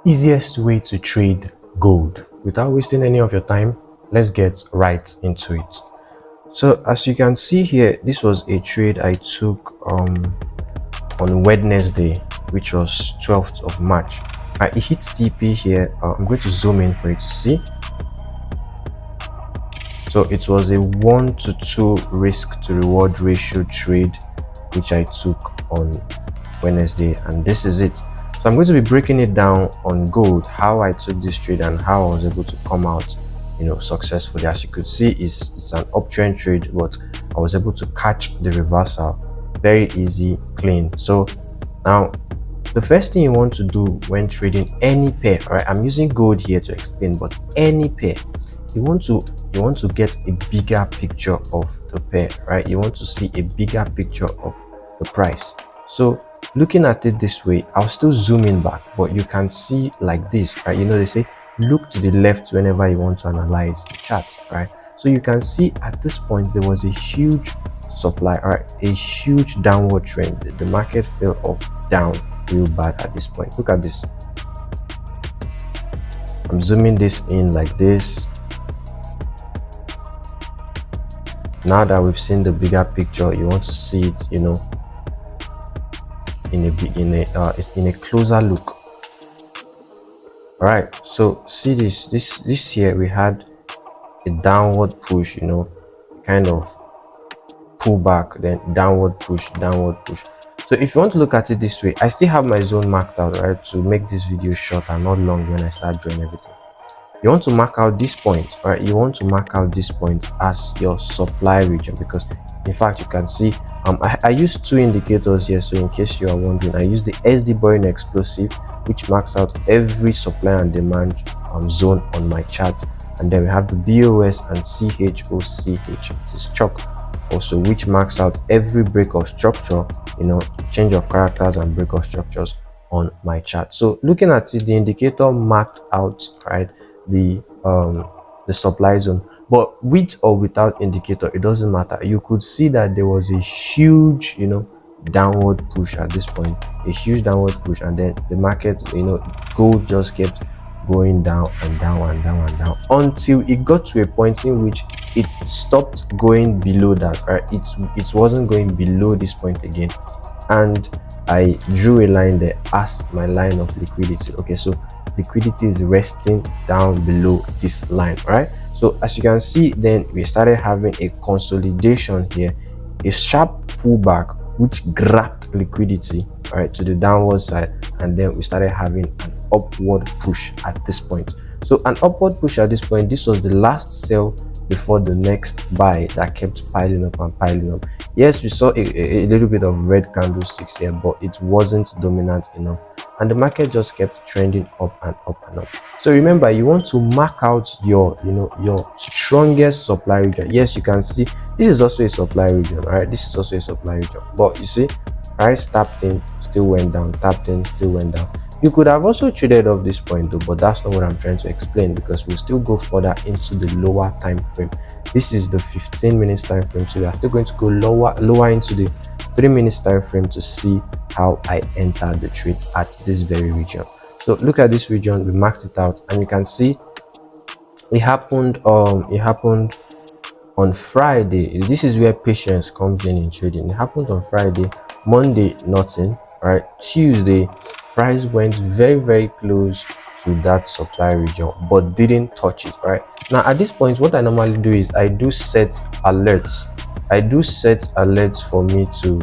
easiest way to trade gold. Without wasting any of your time, let's get right into it. So as you can see here, this was a trade I took on Wednesday, which was 12th of March. It hit TP here. I'm going to zoom in for you to see. So it was a 1-to-2 risk to reward ratio trade which I took on Wednesday, and this is it. So I'm going to be breaking it down on gold, how I took this trade and how I was able to come out successfully. As you could see, it's an uptrend trade, but I was able to catch the reversal. Very easy, clean. So now the first thing you want to do when trading any pair, all right, I'm using gold here to explain, but any pair, you want to get a bigger picture of the pair, right? You want to see a bigger picture of the price. So looking at it this way, I'll still zoom in back, but you can see like this, right? They say look to the left whenever you want to analyze the chart, right? So you can see at this point there was a huge supply, right? A huge downward trend. The market fell off down real bad at this point. Look at this. I'm zooming this in like this. Now that we've seen the bigger picture, you want to see it, in a closer look. All right, so see this here, we had a downward push, kind of pull back, then downward push. So if you want to look at it this way, I still have my zone marked out, right, to make this video short and not long when I start drawing everything. You want to mark out this point, all right? You want to mark out this point as your supply region, because in fact you can see I used two indicators here. So in case you are wondering, I use the SD boring explosive, which marks out every supply and demand zone on my chart, and then we have the BOS and CHOCH, this chalk also, which marks out every break of structure, change of characters and break of structures on my chart. So looking at it, the indicator marked out, right, the supply zone, but with or without indicator, it doesn't matter. You could see that there was a huge downward push at this point, a huge downward push, and then the market, gold just kept going down and down and down and down until it got to a point in which it stopped going below that, right? It wasn't going below this point again, and I drew a line there as my line of liquidity. Okay, so liquidity is resting down below this line, right? So as you can see, then we started having a consolidation here, a sharp pullback which grabbed liquidity, right, to the downward side, and then we started having an upward push at this point. So an upward push at this point, this was the last sell before the next buy that kept piling up and piling up. Yes, we saw a little bit of red candlesticks here, but it wasn't dominant enough, and the market just kept trending up and up and up. So remember, you want to mark out your your strongest supply region. Yes, you can see this is also a supply region, right? This is also a supply region, but you see price tapped in, still went down, tapped in, still went down. You could have also traded off this point though, but that's not what I'm trying to explain, because we'll still go further into the lower time frame. This is the 15 minutes time frame, so we are still going to go lower into the 3 minutes time frame to see how I entered the trade at this very region. So look at this region, we marked it out, and you can see it happened on Friday. This is where patience comes in trading. It happened on Friday. Monday, nothing, right? Tuesday, price went very close to that supply region but didn't touch it, right? Now at this point, what I normally do is I do set alerts. For me to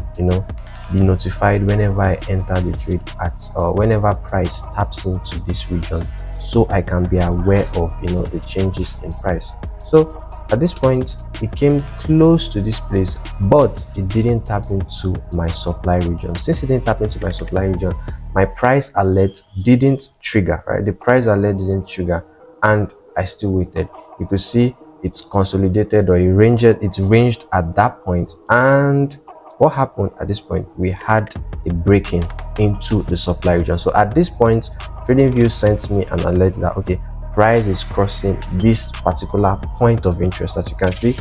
be notified whenever I enter the trade at whenever price taps into this region, so I can be aware of the changes in price. So at this point it came close to this place, but it didn't tap into my supply region. Since it didn't tap into my supply region, my price alert didn't trigger, right? The price alert didn't trigger, and I still waited. You could see it's consolidated, or it ranged at that point. And what happened at this point? We had a breaking into the supply region. So at this point, TradingView sent me an alert that okay, price is crossing this particular point of interest. As you can see,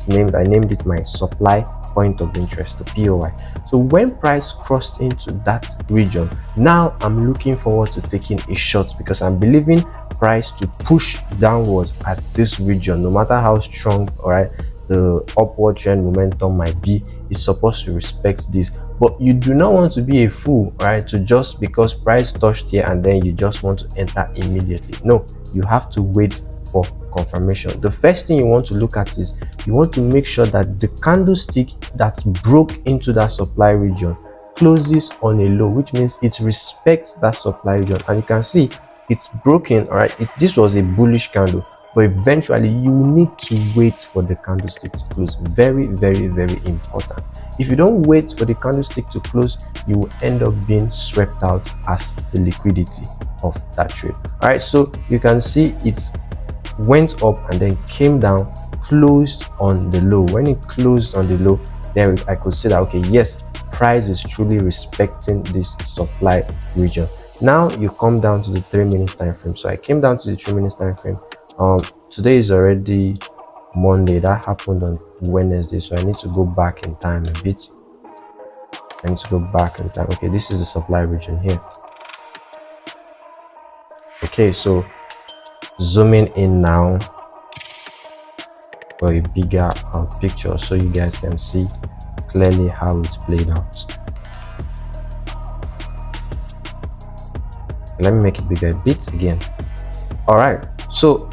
I named it my supply point of interest, the POI. So when price crossed into that region, now I'm looking forward to taking a shot because I'm believing price to push downwards at this region. No matter how strong, all right, the upward trend momentum might be, is supposed to respect this. But you do not want to be a fool, right, to just because price touched here and then you just want to enter immediately. No, you have to wait for confirmation. The first thing you want to look at is you want to make sure that the candlestick that broke into that supply region closes on a low, which means it respects that supply region. And you can see it's broken, all right. This was a bullish candle, but eventually you need to wait for the candlestick to close. Very, very, very important. If you don't wait for the candlestick to close, you will end up being swept out as the liquidity of that trade. All right, so you can see it went up and then came down, closed on the low. When it closed on the low, there I could say that, okay, yes, price is truly respecting this supply region. Now you come down to the 3-minute time frame. So I came down to the 3-minute time frame. Today is already Monday. That happened on Wednesday, so I need to go back in time a bit. I need to go back in time. Okay, this is the supply region here. Okay, so zooming in now for a bigger picture so you guys can see clearly how it's played out. Let me make it bigger a bit again. All right, so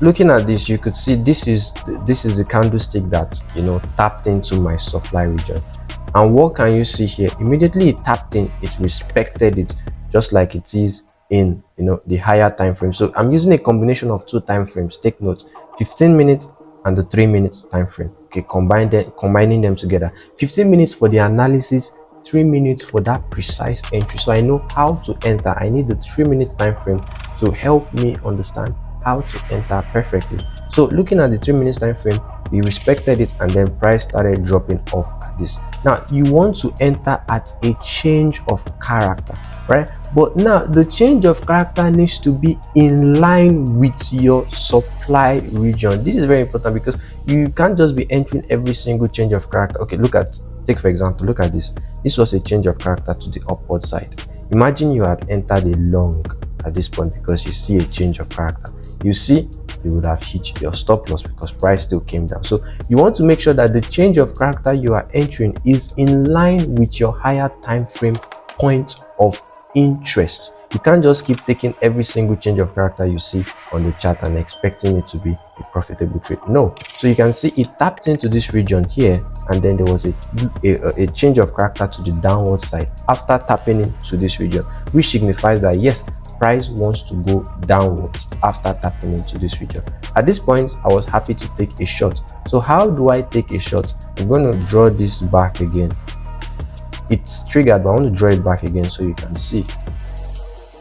looking at this, you could see this is the candlestick that, you know, tapped into my supply region. And what can you see here? Immediately it tapped in, it respected it just like it is in, you know, the higher time frame. So I'm using a combination of two time frames. Take note, 15 minutes and the 3 minutes time frame. Okay, combining them together. 15 minutes for the analysis, 3 minutes for that precise entry. So I know how to enter. I need the 3-minute time frame to help me understand how to enter perfectly. So looking at the 3 minutes time frame, we respected it and then price started dropping off at this. Now you want to enter at a change of character, right? But now the change of character needs to be in line with your supply region. This is very important because you can't just be entering every single change of character. Okay, take for example, look at this. This was a change of character to the upward side. Imagine you have entered a long at this point because you see a change of character. You see, you would have hit your stop loss because price still came down. So you want to make sure that the change of character you are entering is in line with your higher time frame point of interest. You can't just keep taking every single change of character you see on the chart and expecting it to be a profitable trade. No. So you can see it tapped into this region here and then there was a change of character to the downward side after tapping into this region, which signifies that yes, price wants to go downwards after tapping into this region. At this point, I was happy to take a shot. So how do I take a shot? I'm going to draw this back again. It's triggered, but I want to draw it back again so you can see.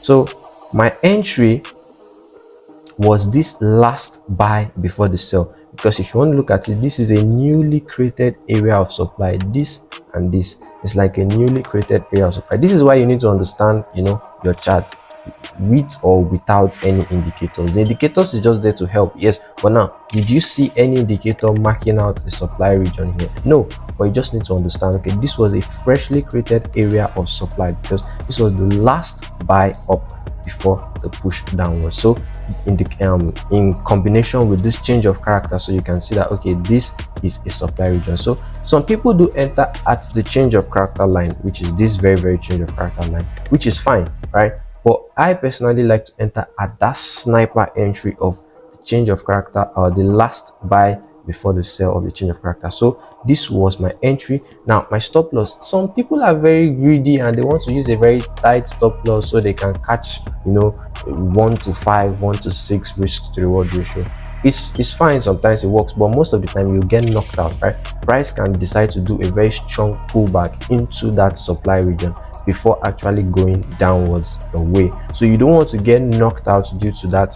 So my entry was this last buy before the sell, because if you want to look at it, this is a newly created area of supply. This and this is like a newly created area of supply. This is why you need to understand, you know, your chart with or without any indicators. The indicators is just there to help, yes, but now did you see any indicator marking out a supply region here? No, but you just need to understand, okay, this was a freshly created area of supply because this was the last buy up before the push downward. So in combination with this change of character, so you can see that, okay, this is a supply region. So some people do enter at the change of character line, which is this very change of character line, which is fine, right? But I personally like to enter at that sniper entry of the change of character, or the last buy before the sell of the change of character. So this was my entry. Now my stop loss, some people are very greedy and they want to use a very tight stop loss so they can catch, you know, 1 to 5, 1 to 6 risk to reward ratio. It's fine, sometimes it works, but most of the time you get knocked out, right? Price can decide to do a very strong pullback into that supply region before actually going downwards your way. So you don't want to get knocked out due to that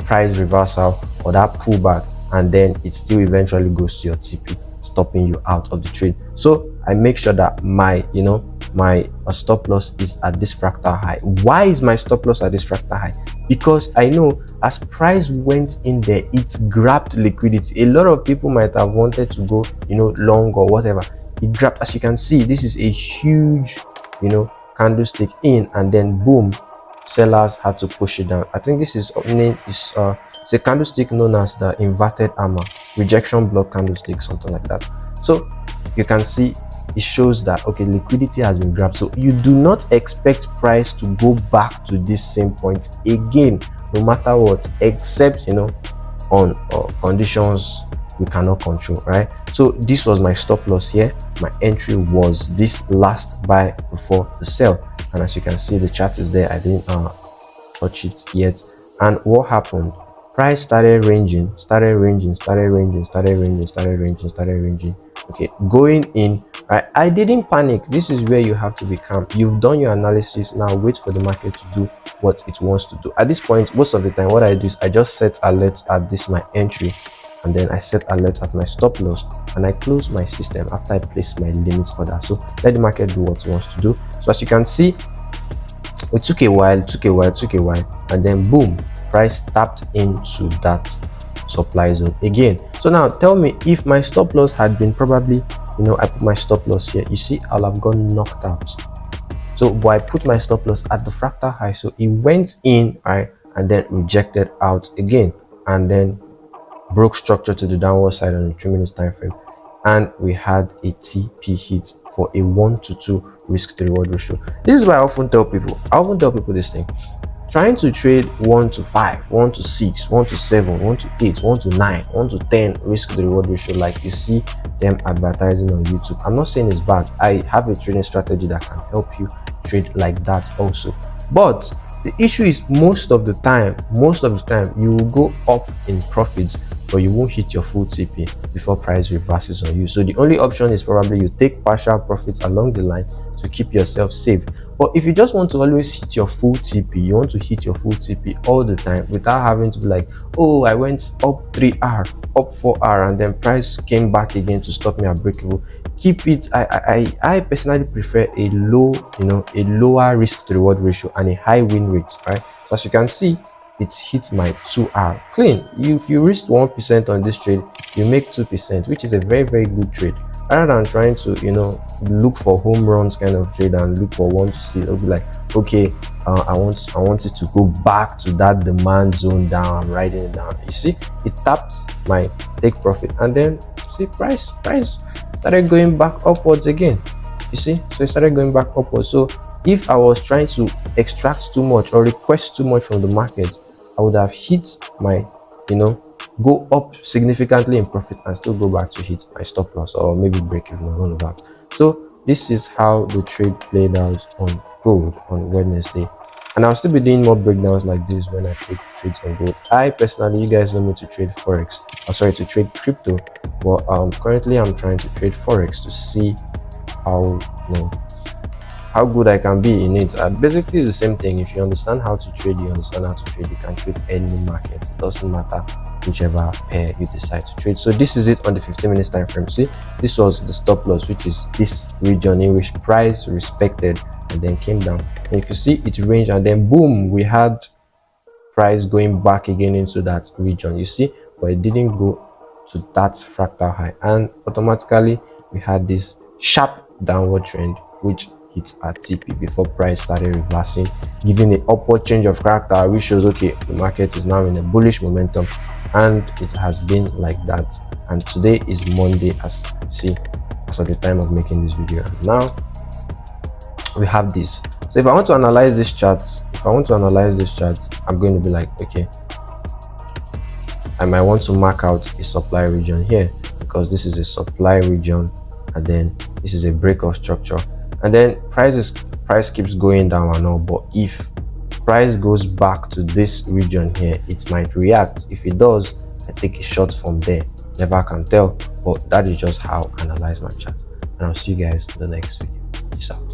price reversal or that pullback, and then it still eventually goes to your TP, stopping you out of the trade. So I make sure that my, you know, my stop loss is at this fractal high. Why is my stop loss at this fractal high? Because I know as price went in there, it grabbed liquidity. A lot of people might have wanted to go, long or whatever. It grabbed. As you can see, this is a huge, candlestick in, and then boom, sellers had to push it down. I think this is it's a candlestick known as the inverted hammer rejection block candlestick, something like that. So you can see it shows that okay, liquidity has been grabbed. So you do not expect price to go back to this same point again, no matter what, except on conditions we cannot control, right? So this was my stop loss here. My entry was this last buy before the sell, and as you can see, the chart is there. I didn't touch it yet. And what happened? Price started ranging. Okay, going in, right? I didn't panic. This is where you have to be calm. You've done your analysis. Now wait for the market to do what it wants to do. At this point, most of the time, what I do is I just set alert at this my entry, and then I set alert at my stop loss, and I close my system after I place my limits order. So let the market do what it wants to do. So as you can see, it took a while, and then boom, price tapped into that supply zone again. So now tell me, if my stop loss had been probably, I put my stop loss here, you see I'll have gone knocked out. So but I put my stop loss at the fractal high, so it went in, right, and then rejected out again, and then broke structure to the downward side on the 3 minutes time frame, and we had a TP hit for a 1-to-2 risk to reward ratio. This is why I often tell people this thing: trying to trade 1-to-5, 1-to-6, 1-to-7, 1-to-8, 1-to-9, 1-to-10 risk to reward ratio, like you see them advertising on YouTube. I'm not saying it's bad. I have a trading strategy that can help you trade like that also, but the issue is most of the time you will go up in profits, but you won't hit your full TP before price reverses on you. So the only option is probably you take partial profits along the line to keep yourself safe. But if you just want to always hit your full TP, you want to hit your full TP all the time without having to be like, oh, I went up 3R, up 4R, and then price came back again to stop me at breakable. Keep it. I personally prefer a lower risk to reward ratio and a high win rate, right? So as you can see, it hits my 2R clean. If you risk 1% on this trade, you make 2%, which is a very, very good trade. Rather than trying to look for home runs kind of trade and look for one to see, it'll be like, okay, I want it to go back to that demand zone down. I'm writing it down. You see, it taps my take profit, and then see price started going back upwards again. You see, so it started going back upwards. So if I was trying to extract too much or request too much from the market, I would have hit my go up significantly in profit and still go back to hit my stop loss or maybe break even or all of that. So this is how the trade played out on gold on Wednesday, and I'll still be doing more breakdowns like this when I take trades on gold. I personally, you guys know me to trade Forex, to trade crypto, but currently I'm trying to trade Forex to see how good I can be in it. Basically it's the same thing. If you understand how to trade, you can trade any market. It doesn't matter whichever pair you decide to trade. So this is it on the 15 minutes time frame. See, this was the stop loss, which is this region in which price respected and then came down, and you can see it ranged, and then boom, we had price going back again into that region, you see, but it didn't go to that fractal high, and automatically we had this sharp downward trend which hit our TP before price started reversing, giving an upward change of character, which shows okay, the market is now in a bullish momentum, and it has been like that. And today is Monday, as you see, as of the time of making this video. And now we have this. So if I want to analyze this chart, I'm going to be like, okay, I might want to mark out a supply region here, because this is a supply region, and then this is a break of structure, and then price keeps going down and all. But if price goes back to this region here, it might react. If it does, I take a shot from there. Never can tell, but that is just how I analyze my chart. And I'll see you guys in the next video. Peace out.